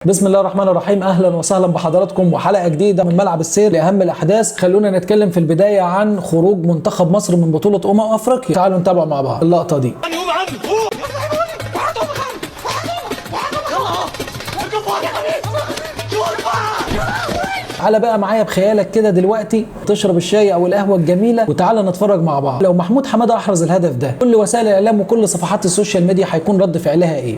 بسم الله الرحمن الرحيم. اهلا وسهلا بحضراتكم وحلقه جديده من ملعب السير لاهم الاحداث. خلونا نتكلم في البدايه عن خروج منتخب مصر من بطوله افريقيا. تعالوا نتابع مع بعض اللقطه دي. تعالى بقى معايا بخيالك كده دلوقتي تشرب الشاي او القهوه الجميله وتعالى نتفرج مع بعض. لو محمود حماده احرز الهدف ده، كل وسائل الاعلام وكل صفحات السوشيال ميديا هيكون رد فعلها ايه؟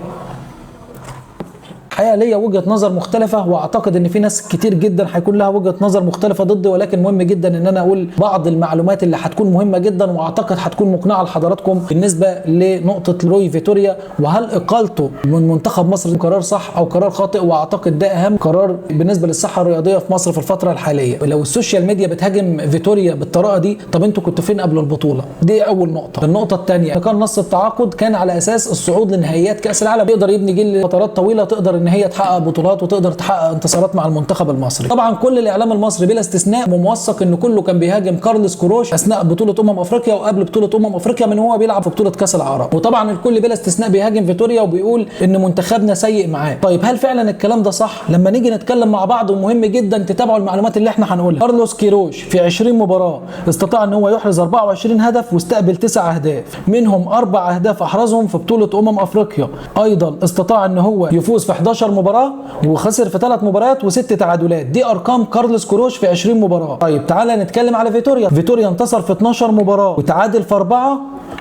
الحقيقه ليا وجهه نظر مختلفه، واعتقد ان في ناس كتير جدا هيكون لها وجهه نظر مختلفه ضدي، ولكن مهم جدا ان انا اقول بعض المعلومات اللي هتكون مهمه جدا واعتقد هتكون مقنعه لحضراتكم بالنسبه لنقطه روي فيتوريا، وهل اقالته من منتخب مصر قرار صح او قرار خاطئ. واعتقد ده اهم قرار بالنسبه للصحه الرياضيه في مصر في الفتره الحاليه. لو السوشيال ميديا بتهاجم فيتوريا بالطريقه دي، طب انتوا كنتوا فين قبل البطوله؟ دي اول نقطه. النقطه الثانيه، كان نص التعاقد كان على اساس الصعود لنهائيات كاس العالم، يقدر يبني جيل لفترات طويله تقدر ان هي تحقق بطولات وتقدر تحقق انتصارات مع المنتخب المصري. طبعا كل الاعلام المصري بلا استثناء موثق ان كله كان بيهاجم كارلوس كروش اثناء بطوله افريقيا وقبل بطوله افريقيا من هو بيلعب في بطوله كاس العرب، وطبعا الكل بلا استثناء بيهاجم فيتوريا وبيقول ان منتخبنا سيء معاه. طيب هل فعلا الكلام ده صح؟ لما نيجي نتكلم مع بعض، ومهم جدا تتابعوا المعلومات اللي احنا هنقولها. كارلوس كيروش في 20 مباراه استطاع ان هو يحرز 24 هدف واستقبل 9 اهداف، منهم 4 اهداف احرزهم في بطوله افريقيا. ايضا استطاع ان هو يفوز في 11 مباراه وخسر في 3 مباريات و6 تعادلات. دي ارقام كارلوس كروش في 20 مباراه. طيب تعالى نتكلم على فيتوريا. فيتوريا انتصر في 12 مباراه وتعادل في 4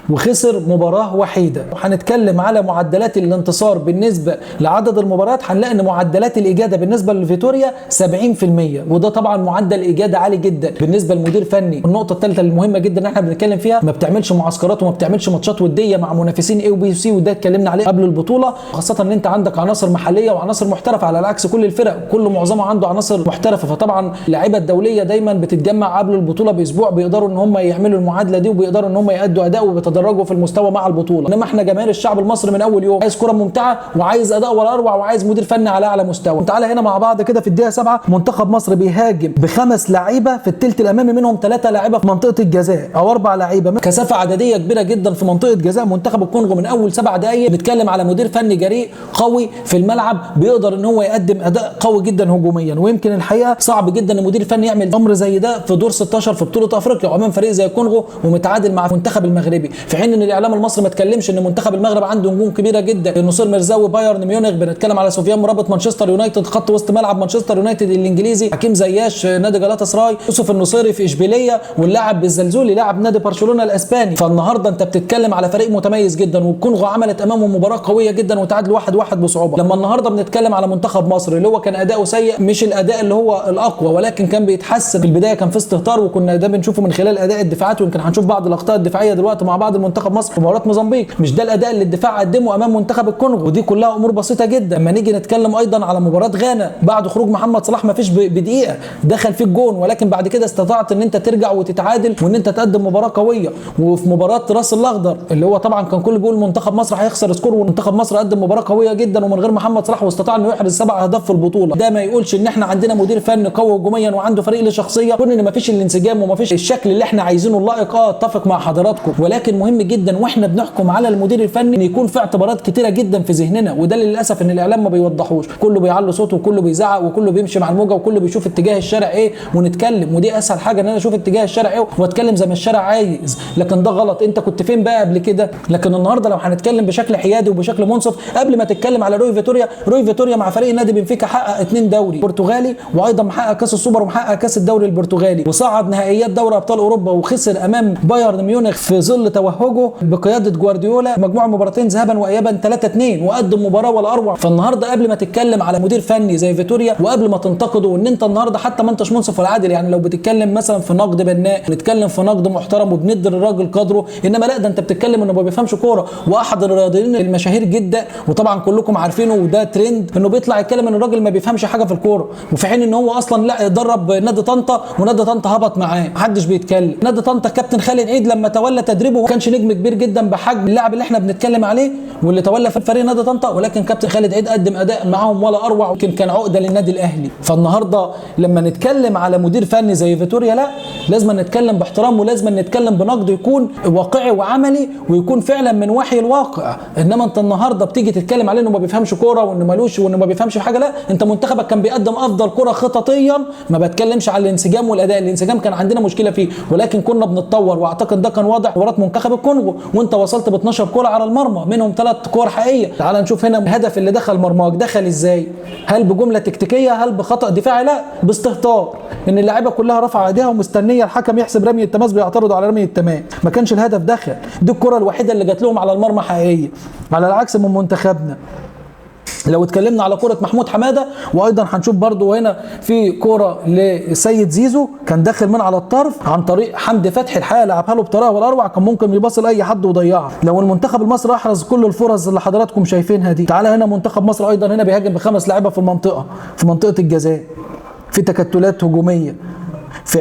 وخسر مباراه وحيده. وهنتكلم على معدلات الانتصار بالنسبه لعدد المباريات، هنلاقي ان معدلات الاجاده بالنسبه لفيتوريا 70%، وده طبعا معدل اجاده عالي جدا بالنسبه لمدير فني. النقطه الثالثه المهمه جدا احنا بنتكلم فيها، ما بتعملش معسكرات وما بتعملش ماتشات وديه مع منافسين اي وبي سي، وده اتكلمنا عليه قبل البطوله، خاصه ان انت عندك عناصر محليه وعناصر محترفه على عكس كل الفرق، كل معظمها عنده عناصر محترفه. فطبعا اللعيبه الدوليه دايما بتتجمع قبل البطوله باسبوع، بيقدروا ان هم يعملوا المعادله دي وبيقدروا ان هم يادوا اداء وبيتدرجوا في المستوى مع البطوله. انما احنا جماهير الشعب المصري من اول يوم عايز كره ممتعه وعايز اداء ولا اروع وعايز مدير فني على اعلى مستوى. تعالى هنا مع بعض كده في الدقيقه 7 منتخب مصر بيهاجم ب5 لعيبه في الثلث الامامي، منهم 3 لعيبه في منطقه الجزاء او 4 لعيبه، كثافه عدديه كبيره جدا في منطقه جزاء منتخب الكونغو. من اول 7 دقائق بنتكلم على مدير فني جريء قوي في الملعب، بيقدر ان هو يقدم اداء قوي جدا هجوميا. ويمكن الحقيقه صعب جدا ان مدير فني يعمل امر زي ده في دور 16 في بطوله افريقيا وامام فريق زي الكونغو ومتعادل مع المنتخب المغربي، في حين ان الاعلام المصري ما اتكلمش ان منتخب المغرب عنده نجوم كبيره جدا، نصير مرزاوي بايرن ميونخ، بنتكلم على سفيان مرابط مانشستر يونايتد، خط وسط ملعب مانشستر يونايتد الانجليزي، حكيم زياش نادي جالاتا سراي، يوسف النصيري في اشبيليه، واللاعب بالزلزولي لاعب نادي برشلونه الاسباني. فالنهارده انت بتتكلم على فريق متميز جدا، والكونغو عملت امامه مباراه قويه جدا وتعادلوا 1-1 بصعوبه. لما النهارده بنتكلم على منتخب مصر اللي هو كان اداؤه سيء، مش الاداء اللي هو الاقوى ولكن كان بيتحسن. في البدايه كان في استهتار، وكنا ده بنشوفه من خلال اداء الدفاعات، ويمكن هنشوف بعض الاخطاء الدفاعيه دلوقتي مع بعض المنتخب مصر في مباراه موزمبيق. مش ده الاداء اللي الدفاع قدمه امام منتخب الكونغو، ودي كلها امور بسيطه جدا. لما نيجي نتكلم ايضا على مباراه غانا، بعد خروج محمد صلاح ما فيش بدقيقه دخل فيك جون، ولكن بعد كده استطعت ان انت ترجع وتتعادل وان انت تقدم مباراه قويه. وفي مباراه راس الاخضر اللي هو طبعا كان كل بيقول منتخب مصر هيخسر سكور، ومنتخب مصر قدم مباراه قويه جدا ومن غير محمد صلاح واستطاع انه يحرز 7 اهداف في البطوله. ده ما يقولش ان احنا عندنا مدير فني قوي هجوميا وعنده فريق له شخصيه، كون ان ما فيش الانسجام وما فيش الشكل اللي احنا عايزينه اللائق. اتفق مع حضراتكم، ولكن مهم جدا واحنا بنحكم على المدير الفني ان يكون في اعتبارات كتيره جدا في ذهننا، وده للاسف ان الاعلام ما بيوضحوش. كله بيعلي صوته وكله بيزعق وكله بيمشي مع الموجه وكله بيشوف اتجاه الشارع ايه ونتكلم، ودي اسهل حاجه ان انا اشوف اتجاه الشارع ايه واتكلم زي ما الشارع عايز، لكن ده غلط. انت كنت فين بقى قبل كده؟ لكن النهارده لو هنتكلم بشكل حيادي وبشكل منصف، قبل ما تتكلم على روي فيتوريا، روي فيتوريا مع فريق نادي بنفيكا حقق 2 دوري برتغالي، وايضا محقق كاس السوبر ومحقق كاس الدوري البرتغالي، وصعد نهائيات دوري ابطال اوروبا، وخسر امام بايرن ميونخ في ظل توهجه بقياده جوارديولا مجموعه مباراتين ذهابا وايابا 3-2، وقدم مباراه ولا اروع. فالنهارده قبل ما تتكلم على مدير فني زي فيتوريا وقبل ما تنتقده، وان انت النهارده حتى ما انتش منصف ولا عادل، يعني لو بتتكلم مثلا في نقد بناء، نتكلم في نقد محترم وبندي الراجل قدره، انما لا، ده انت بتتكلم انه ما بيفهمش كوره. واحد الرياضيين المشاهير جدا وطبعا كلكم عارفينه وده ترند، انه بيطلع يتكلم ان الراجل ما بيفهمش حاجه في الكوره، وفي حين ان هو اصلا لا درب نادي طنطا ونادي طنطا هبط معاه، محدش بيتكلم. نادي طنطا كابتن خالد عيد لما تولى تدريبه ما كانش نجم كبير جدا بحجم اللاعب اللي احنا بنتكلم عليه واللي تولى في فريق نادي طنطا، ولكن كابتن خالد عيد قدم اداء معاهم ولا اروع، يمكن كان عقده للنادي الاهلي. فالنهارده لما نتكلم على مدير فني زي فيتوريا، لا، لازم نتكلم باحترام ولازم نتكلم بنقد يكون واقعي وعملي ويكون فعلا من وحي الواقع. انما انت النهارده بتيجي تتكلم عليه انه ما بيفهمش كوره وان وانه مالوش وانه ما بيفهمش في حاجه، لا انت منتخبك كان بيقدم افضل كره خططيا. ما بتكلمش على الانسجام والاداء، الانسجام كان عندنا مشكله فيه ولكن كنا بنتطور، واعتقد ده كان واضح مباراه منتخب الكونغو وانت وصلت ب 12 كره على المرمى منهم 3 كور حقيقيه. تعال نشوف هنا الهدف اللي دخل مرماك دخل ازاي؟ هل بجمله تكتيكيه؟ هل بخطا دفاعي؟ لا، باستهتار، ان اللاعيبه كلها رافعه ايديها ومستنيه الحكم يحسب رميه التماس، بيعترضوا على رميه التماس. ما كانش الهدف دخل، دي الكره الوحيده اللي جات لهم على المرمى حقيقيه، على العكس من منتخبنا. لو اتكلمنا على كرة محمود حمادة، وايضا هنشوف برضو هنا في كرة لسيد زيزو كان داخل من على الطرف عن طريق حمدي فتحي، الحقيقة لعبها له بطريقة والاروع، كان ممكن يباصي لاي حد ويضيعها. لو المنتخب المصري احرز كل الفرص اللي حضراتكم شايفينها دي. تعالى هنا منتخب مصر ايضا هنا بيهاجم ب5 لاعيبه في منطقة الجزاء، في تكتلات هجومية.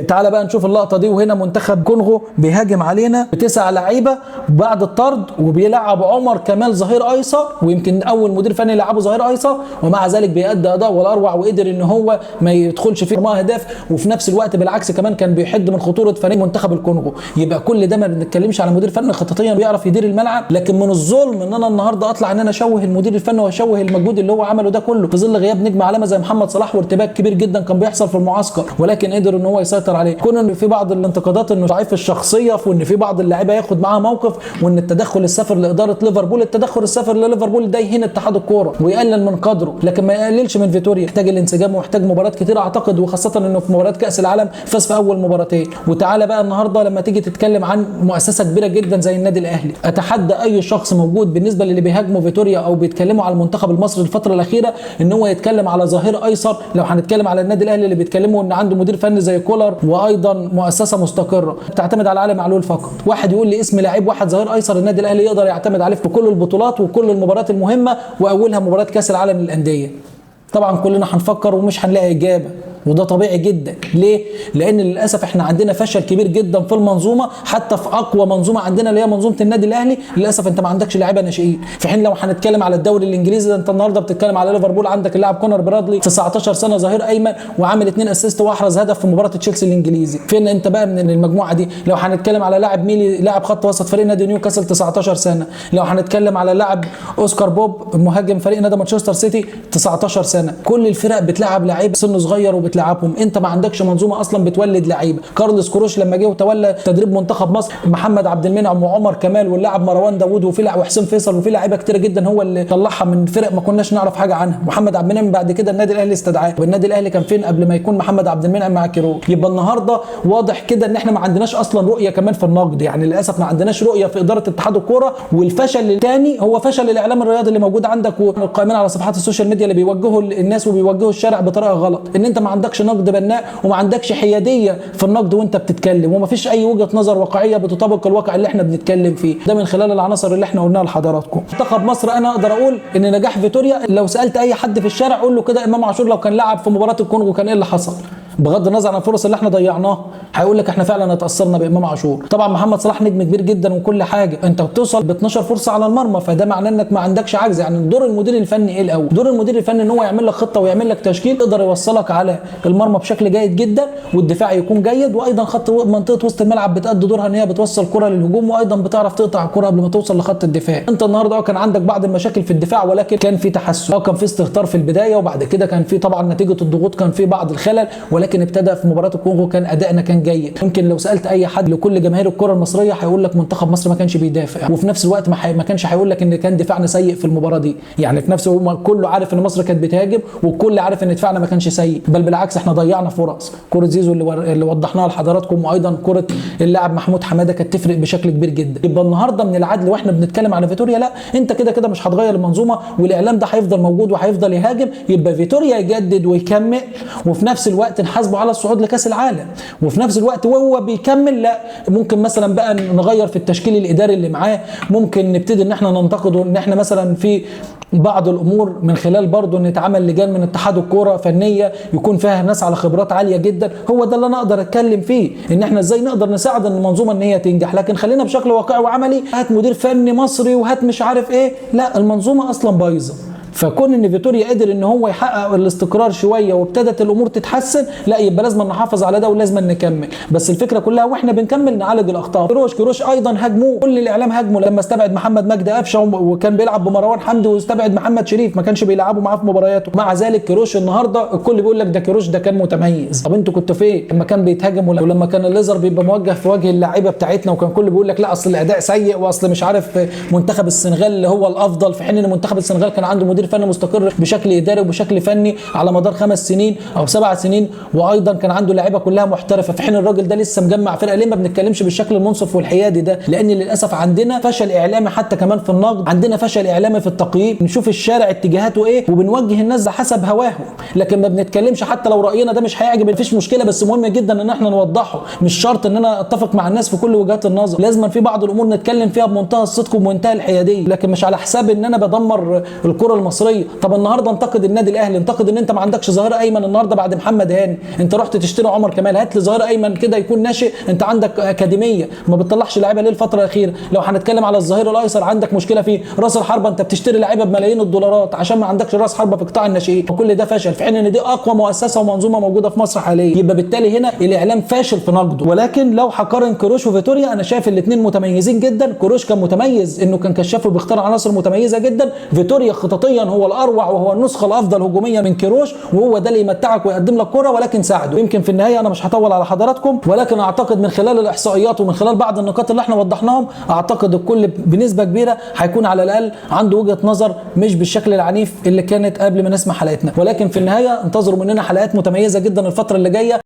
تعالى بقى نشوف اللقطه دي، وهنا منتخب كونغو بيهاجم علينا ب9 لعيبه بعد الطرد، وبيلعب عمر كمال ظهير ايسر، ويمكن اول مدير فني يلعبه ظهير ايسر، ومع ذلك بيأدي اداء والاروع، وقدر ان هو ما يدخلش فيه مرمى اهداف، وفي نفس الوقت بالعكس كمان كان بيحد من خطوره فريق منتخب الكونغو. يبقى كل ده ما بنتكلمش على مدير فني خططيا بيعرف يدير الملعب، لكن من الظلم ان انا النهارده اطلع ان انا اشوه المدير الفني واشوه المجهود اللي هو عمله ده كله في ظل غياب نجم علامه زي محمد صلاح، وارتباك كبير جدا كان بيحصل في المعسكر، ولكن قدر ان هو يسيطر عليه. كون في بعض الانتقادات انه ضعيف الشخصيه، وان في بعض اللاعيبه ياخد معاه موقف، وان التدخل السافر لاداره ليفربول، التدخل السافر لليفربول ده يهين اتحاد الكوره ويقلل من قدره، لكن ما يقللش من فيتوريا. يحتاج الانسجام ويحتاج مباريات كتير اعتقد، وخاصه انه في مباريات كاس العالم فاز في اول مباراتين. وتعالى بقى النهارده لما تيجي تتكلم عن مؤسسه كبيره جدا زي النادي الاهلي، اتحدى اي شخص موجود بالنسبه للي بيهاجموا فيتوريا او بيتكلموا على المنتخب المصري الفتره الاخيره ان هو يتكلم على ظهير ايسر. لو هنتكلم على النادي الاهلي اللي بيتكلموا ان عنده مدير فني زي كولر، وايضا مؤسسه مستقره بتعتمد على علي معلول فقط، واحد يقول لي اسم لاعب واحد ظهير ايسر النادي الاهلي يقدر يعتمد عليه في كل البطولات وكل المباريات المهمه، واولها مباراه كاس العالم للانديه. طبعا كلنا هنفكر ومش هنلاقي اجابه، وده طبيعي جدا. ليه؟ لان للاسف احنا عندنا فشل كبير جدا في المنظومه، حتى في اقوى منظومه عندنا اللي هي منظومه النادي الاهلي، للاسف انت ما عندكش لاعيبه ناشئين. في حين لو هنتكلم على الدوري الانجليزي ده، انت النهارده بتتكلم على ليفربول، عندك اللاعب كونر برادلي 19 سنه ظهير ايمن، وعامل 2 اسيست واحرز هدف في مباراه تشيلسي الانجليزي. فين انت بقى من المجموعه دي؟ لو هنتكلم على لاعب ميلي، لاعب خط وسط فريق نادي نيوكاسل 19 سنه، لو هنتكلم على لاعب اوسكار بوب مهاجم فريق نادي مانشستر سيتي 19 سنه، كل الفرق بتلعب لعيبه سن صغير وبتلعبهم. انت ما عندكش منظومه اصلا بتولد لعيبه. كارلوس كروش لما جه وتولى تدريب منتخب مصر، محمد عبد المنعم وعمر كمال واللاعب مروان داوود وفي لاعب وحسين فيصل وفي لعيبه كتير جدا هو اللي طلعها من فرق ما كناش نعرف حاجه عنها. محمد عبد المنعم بعد كده النادي الاهلي استدعاه، والنادي الاهلي كان فين قبل ما يكون محمد عبد المنعم مع كيروش؟ يبقى النهارده واضح كده ان احنا ما عندناش اصلا رؤيه كمان في النقد، يعني للاسف ما عندناش رؤيه في اداره اتحاد الكوره. والفشل الثاني هو فشل الاعلام الرياضي اللي موجود عندك والقائمين على صفحات السوشيال ميديا اللي بيوجهوا الناس وبيوجهوا الشارع بطريقه غلط، ان انت ما عندكش نقد بناء وما عندكش حياديه في النقد وانت بتتكلم، وما فيش اي وجهه نظر واقعيه بتطابق الواقع اللي احنا بنتكلم فيه. ده من خلال العناصر اللي احنا قلناها لحضراتكم. منتخب مصر انا اقدر اقول ان نجاح فيتوريا، لو سالت اي حد في الشارع قول له كده امام عاشور لو كان لعب في مباراه الكونغو كان ايه اللي حصل؟ بغض النظر عن الفرص اللي احنا ضيعناها هيقول لك احنا فعلا اتاثرنا بامام عاشور. طبعا محمد صلاح نجم كبير جدا وكل حاجه، انت بتوصل ب 12 فرصه على المرمى، فده معناه انك ما عندكش عجز. يعني دور المدير الفني ايه الاول؟ دور المدير الفني ان هو يعمل لك خطه ويعمل لك تشكيل يقدر يوصلك على المرمى بشكل جيد جدا، والدفاع يكون جيد، وايضا خط منطقه وسط الملعب بتأدي دورها ان هي بتوصل كره للهجوم، وايضا بتعرف تقطع الكره قبل ما توصل لخط الدفاع. انت النهارده كان عندك بعض المشاكل في الدفاع، ولكن كان في تحسن، كان في استهتار في البدايه، وبعد كده كان في طبعا نتيجه الضغوط كان في بعض الخلل، ولكن ابتدى في مباراه الكونغو كان ادائنا كان جيد. يمكن لو سالت اي حد لكل جماهير الكره المصريه هيقول لك منتخب مصر ما كانش بيدافع، وفي نفس الوقت ما كانش هيقول لك ان كان دفاعنا سيء في المباراه دي. يعني في نفس كله عارف ان مصر كانت بتهاجم، والكل عارف ان دفاعنا ما كانش سيء، بل بالعكس احنا ضيعنا فرص. كره زيزو اللي وضحناها لحضراتكم، وايضا كره اللاعب محمود حماده كانت تفرق بشكل كبير جدا. يبقى النهارده من العدل واحنا بنتكلم على فيتوريا، لا انت كده كده مش هتغير المنظومه، والاعلام ده هيفضل موجود وهيفضل يهاجم. يبقى فيتوريا يجدد ويكمل، وفي نفس الوقت نحاسبه على الصعود لكاس العالم، وفي نفس الوقت وهو بيكمل لا ممكن مثلا بقى نغير في التشكيل الاداري اللي معاه، ممكن نبتدي ان احنا ننتقده ان احنا مثلا في بعض الامور من خلال برضه ان يتعمل لجان من اتحاد الكوره فنيه يكون فيها ناس على خبرات عاليه جدا. هو ده اللي انا اقدر اتكلم فيه، ان احنا ازاي نقدر نساعد المنظومه ان هي تنجح. لكن خلينا بشكل واقعي وعملي، هات مدير فني مصري وهات مش عارف ايه، لا المنظومه اصلا بايظه. فكون ان فيتوريا قدر ان هو يحقق الاستقرار شويه وابتدت الامور تتحسن، لا يبقى لازم نحافظ على ده ولازم نكمل. بس الفكره كلها واحنا بنكمل نعالج الاخطاء. كروش ايضا هاجموه، كل الاعلام هاجمه لما استبعد محمد مجدي قفشه وكان بيلعب بمروان حمدي، واستبعد محمد شريف ما كانش بيلعبوا معاه في مبارياته. مع ذلك كروش النهارده الكل بيقول لك ده كروش ده كان متميز. طب انتوا كنتوا فين لما كان بيتهاجم ولما كان الليزر بيبقى موجه في وجه اللعيبه بتاعتنا، وكان كل بيقول لك لا اصل الاداء سيء، واصل مش عارف منتخب السنغال اللي هو الافضل، في حين ان منتخب السنغال كان عنده مدير فني مستقر بشكل اداري وبشكل فني على مدار 5 سنين او 7 سنين، وايضا كان عنده لعيبه كلها محترفه، في حين الراجل ده لسه مجمع فرقه. ليه ما بنتكلمش بالشكل المنصف والحيادي ده؟ لان للاسف عندنا فشل اعلامي حتى كمان في النقد، عندنا فشل اعلامي في التقييم، نشوف الشارع اتجاهاته ايه وبنوجه الناس حسب هواهم، لكن ما بنتكلمش حتى لو راينا ده مش هيعجب مفيش مشكله، بس مهم جدا ان احنا نوضحه. مش شرط ان انا اتفق مع الناس في كل وجهات النظر، لازم في بعض الامور نتكلم فيها بمنتهى الصدق وبمنتهى الحياديه، لكن مش على حساب ان انا بدمر الكره المصريه. طب النهارده انتقد النادي الاهلي، انتقد ان انت ما عندكش ظهير ايمن النهارده بعد محمد هاني، انت رحت تشتري عمر كمال، هات لي ظهير ايمن كده يكون ناشئ، انت عندك اكاديميه ما بتطلعش لعيبه ليه الفتره الاخيره. لو هنتكلم على الظهير الايسر عندك مشكله فيه، راس الحربه انت بتشتري لعيبه بملايين الدولارات عشان ما عندكش راس حربه في قطاع الناشئين، وكل ده فشل، في حين ان دي اقوى مؤسسه ومنظومه موجوده في مصر حاليا. يبقى بالتالي هنا الاعلام فاشل في نقده. ولكن لو هقارن كروش وفيتوريا انا شايف الاثنين متميزين جدا. كروش كان متميز انه كان كشاف وبيختار عناصر متميزه جدا، فيتوريا خططيا هو الاروع وهو النسخه الافضل هجوميا من كروش، وهو ده اللي يمتعك ويقدم لك كره، ولكن ساعده. يمكن في النهايه انا مش هطول على حضراتكم، ولكن اعتقد من خلال الاحصائيات ومن خلال بعض النقاط اللي احنا وضحناهم اعتقد الكل بنسبه كبيره هيكون على الاقل عنده وجهه نظر مش بالشكل العنيف اللي كانت قبل ما نسمع حلقتنا. ولكن في النهايه انتظروا مننا حلقات متميزه جدا الفتره اللي جايه.